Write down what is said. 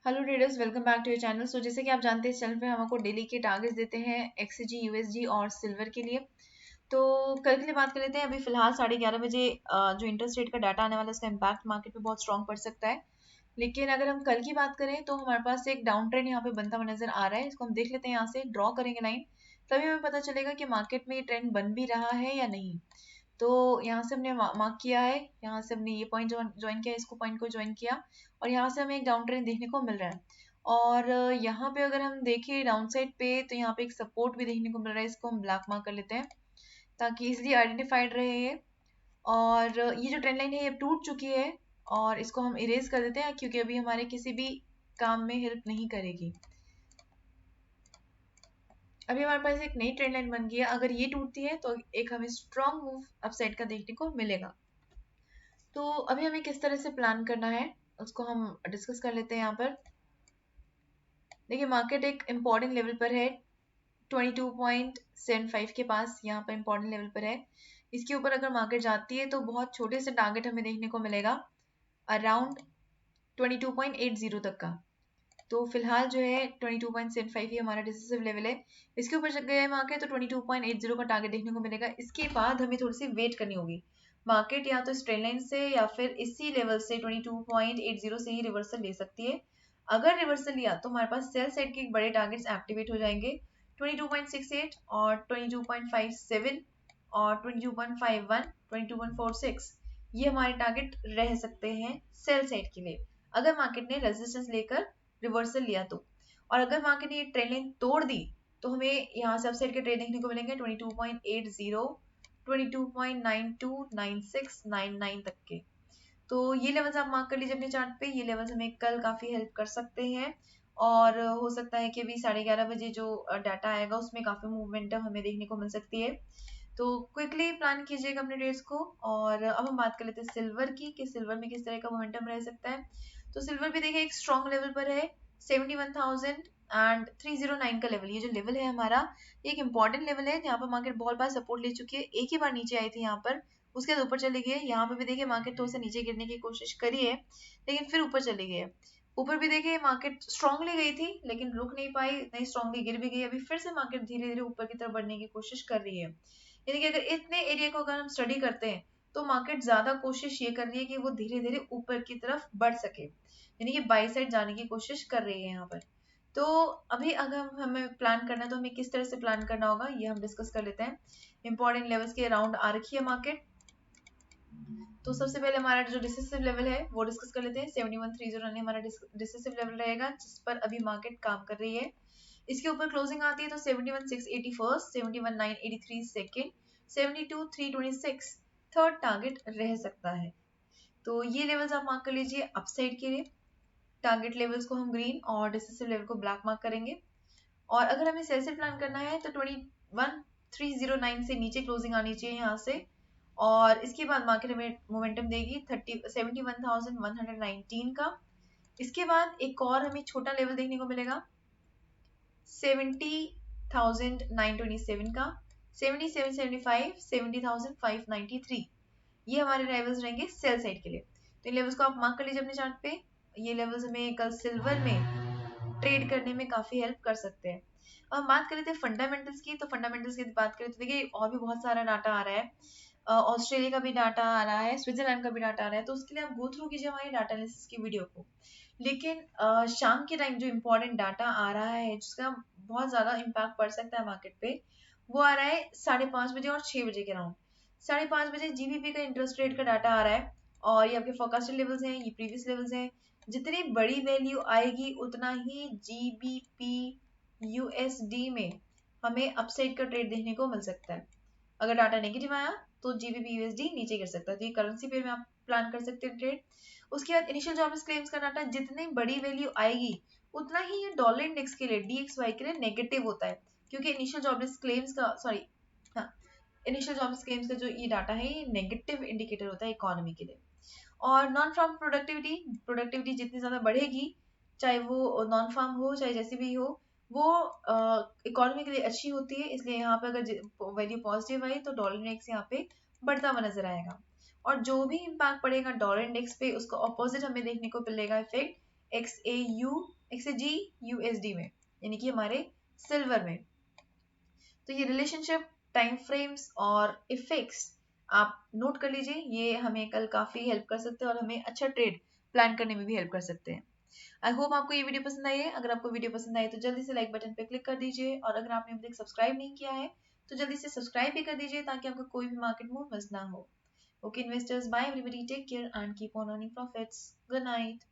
Hello traders, welcome back to your channel. So जैसे कि आप जानते हैं, इस चैनल पे हम आपको डेली के टारगेट्स देते हैं एक्सजी, यूएसजी और सिल्वर के लिए। तो कल के लिए बात कर लेते हैं। अभी फिलहाल 11:30 बजे जो इंटरेस्ट रेट का डाटा आने वाला है, उसका इम्पैक्ट मार्केट पे बहुत स्ट्रॉन्ग पड़ सकता है। लेकिन अगर हम कल की बात करें तो हमारे पास एक डाउन ट्रेंड यहाँ पे बनता हुआ नजर आ रहा है। इसको हम देख लेते हैं, यहाँ से ड्रॉ करेंगे लाइन, तभी हमें पता चलेगा कि मार्केट में ये ट्रेंड बन भी रहा है या नहीं। तो यहाँ से हमने मार्क किया है, यहाँ से हमने ये पॉइंट ज्वाइन किया, इसको पॉइंट को ज्वाइन किया, और यहाँ से हमें एक डाउन ट्रेंड देखने को मिल रहा है। और यहाँ पे अगर हम देखें डाउन साइड पे, तो यहाँ पे एक सपोर्ट भी देखने को मिल रहा है। इसको हम ब्लैक मार्क कर लेते हैं ताकि इजिली आइडेंटिफाइड रहे ये। और ये जो ट्रेंड लाइन है ये टूट चुकी है, और इसको हम इरेज कर देते हैं क्योंकि अभी हमारे किसी भी काम में हेल्प नहीं करेगी। अभी हमारे पास एक नई ट्रेंड लाइन बन गई है। अगर ये टूटती है तो एक हमें स्ट्रॉन्ग मूव अपसाइड का देखने को मिलेगा। तो अभी हमें किस तरह से प्लान करना है उसको हम डिस्कस कर लेते हैं यहाँ पर। देखिए, मार्केट एक इम्पॉर्टेंट लेवल पर है, 22.75 के पास यहाँ पर इम्पॉर्टेंट लेवल पर है। इसके ऊपर अगर मार्केट जाती है तो बहुत छोटे से टारगेट हमें देखने को मिलेगा अराउंड 22.80 तक का। तो फिलहाल जो है 22.75 ही हमारा डिसिसिव लेवल है। इसके ऊपर जब गया मार्केट तो 22.80 का टारगेट देखने को मिलेगा। इसके बाद हमें थोड़ी सी वेट करनी होगी। मार्केट या तो इस ट्रेंड लाइन से या फिर इसी लेवल से 22.80 से ही रिवर्सल ले सकती है। अगर रिवर्सल लिया तो हमारे पास सेल साइड के बड़े टारगेट्स एक्टिवेट हो जाएंगे, 22.68 और 22.57 और 22.51, 22.46। ये हमारे टारगेट रह सकते हैं सेल साइड के लिए, अगर मार्केट ने रेजिस्टेंस लेकर रिवर्सल लिया तो। और अगर मार्केट ने ये ट्रेंड लाइन तोड़ दी तो हमें यहाँ से अपसाइड के ट्रेड देखने को मिलेंगे 22.80, 22.92, 96, 99 तक के। तो ये लेवल्स आप मार्क कर लीजिए अपने चार्ट पे। ये लेवल्स हमें कल काफी हेल्प कर सकते हैं, और हो सकता है कि अभी 11:30 बजे जो डाटा आएगा उसमें काफी मूवमेंटम हमें देखने को मिल सकती है। तो क्विकली प्लान कीजिएगा अपने ट्रेड्स को। और अब हम बात कर लेते हैं सिल्वर की, कि सिल्वर में किस तरह का मोमेंटम रह सकता है। तो सिल्वर भी देखिए एक स्ट्रॉन्ग लेवल पर है, 71,309 का लेवल। ये जो लेवल है हमारा, ये एक इंपॉर्टेंट लेवल है। यहाँ पर मार्केट बहुत बार सपोर्ट ले चुकी है, एक ही बार नीचे आई थी यहाँ पर, उसके बाद ऊपर चली गई है। यहाँ पे भी देखिए मार्केट थोड़ा सा नीचे गिरने की कोशिश करी है, लेकिन फिर ऊपर चली गई है। ऊपर भी देखिए मार्केट स्ट्रांगली गई थी लेकिन रुक नहीं पाई, नहीं स्ट्रांगली गिर भी गई। अभी फिर से मार्केट धीरे धीरे ऊपर की तरफ बढ़ने की कोशिश कर रही है। यानी कि अगर इतने एरिया को अगर हम स्टडी करते हैं तो मार्केट ज्यादा कोशिश ये कर रही है कि वो धीरे धीरे ऊपर की तरफ बढ़ सके, यानी कि बाई साइड जाने की कोशिश कर रही है यहाँ पर। तो अभी अगर हमें प्लान करना है तो हमें किस तरह से प्लान करना होगा ये हम डिस्कस कर लेते हैं। इंपॉर्टेंट लेवल्स के अराउंड आ रखी है मार्केट। तो सबसे पहले हमारा जो डिसिसिव लेवल है वो डिस्कस कर लेते हैं। 7130 हमारा डिसिसिव लेवल रहेगा, जिस पर अभी मार्केट काम कर रही है। इसके ऊपर क्लोजिंग आती है तो 71,680 फर्स्ट, 71,983 सेकेंड, 72,326 थर्ड टारगेट रह सकता है। तो ये लेवल्स आप मार्क कर लीजिए अपसाइड के लिए। टारगेट लेवल्स को हम ग्रीन और डिसिसिव लेवल को ब्लैक मार्क करेंगे। और अगर हमें सेल से प्लान करना है तो 21,309 से नीचे क्लोजिंग आनी चाहिए यहाँ से। और इसके बाद मार्केट हमें मोमेंटम देगी 71,119 का। इसके बाद एक और हमें छोटा लेवल देखने को मिलेगा 70,927 का, 7775, 70,593। ये हमारे लेवल्स रहेंगे सेल साइड के लिए। तो इन लेवल्स को आप मार्क कर लीजिए अपने चार्ट पे। ये लेवल्स हमें कल सिल्वर में ट्रेड करने में काफी हेल्प कर सकते हैं। अब हम बात कर लेते हैं फंडामेंटल्स की। तो फंडामेंटल्स की बात करें तो देखिए और भी बहुत सारा डाटा आ रहा है। ऑस्ट्रेलिया का भी डाटा आ रहा है, स्विट्जरलैंड का भी डाटा आ रहा है। तो उसके लिए आप गो थ्रू कीजिए हमारी डाटा एनालिसिस की वीडियो को। लेकिन शाम के टाइम जो इम्पोर्टेंट डाटा आ रहा है जिसका बहुत ज्यादा इम्पैक्ट पड़ सकता है मार्केट पे, वो आ रहा है 5:30 बजे और 6 बजे के अराउंड। 5:30 बजे जीबीपी का इंटरेस्ट रेट का डाटा आ रहा है, और ये आपके फोरकास्टेड लेवल्स हैं, ये प्रीवियस लेवल्स हैं। जितनी बड़ी वैल्यू आएगी उतना ही जीबीपी यूएसडी में हमें अपसाइड का ट्रेड देखने को मिल सकता है। अगर डाटा नेगेटिव आया तो जीबीपी यूएसडी नीचे गिर सकता है। तो ये करेंसी पेयर में आप प्लान कर सकते हैं ट्रेड। उसके बाद इनिशियल जॉब्स क्लेम्स का डाटा, जितनी बड़ी वैल्यू आएगी उतना ही ये डॉलर इंडेक्स के लिए डीएक्सवाई के लिए नेगेटिव होता है, क्योंकि इनिशियल जॉब्स क्लेम्स का इनिशियल जॉब्स क्लेम्स का जो ये डाटा है ये नेगेटिव इंडिकेटर होता है इकोनॉमी के लिए। और नॉन फार्म प्रोडक्टिविटी जितनी ज्यादा बढ़ेगी, चाहे वो नॉन फार्म हो चाहे जैसी भी हो, वो इकोनॉमी के लिए अच्छी होती है। इसलिए यहाँ पे अगर वैल्यू पॉजिटिव आई तो डॉलर इंडेक्स यहाँ पे बढ़ता हुआ नजर आएगा। और जो भी इम्पैक्ट पड़ेगा डॉलर इंडेक्स पे, उसका ऑपोजिट हमें देखने को मिलेगा इफेक्ट XAG में, यानी कि हमारे सिल्वर में। तो ये रिलेशनशिप, टाइम फ्रेम्स और इफेक्ट्स आप नोट कर लीजिए, ये हमें कल काफी हेल्प कर सकते हैं और हमें अच्छा ट्रेड प्लान करने में भी हेल्प कर सकते हैं। आई होप आपको ये वीडियो पसंद आई है। अगर आपको वीडियो पसंद आई तो जल्दी से लाइक बटन पे क्लिक कर दीजिए, और अगर आपने अभी तक सब्सक्राइब नहीं किया है तो जल्दी से सब्सक्राइब भी कर दीजिए ताकि आपका कोई भी मार्केट मूव मिस ना हो। Okay investors, bye everybody, take care and keep on earning profits. Good night.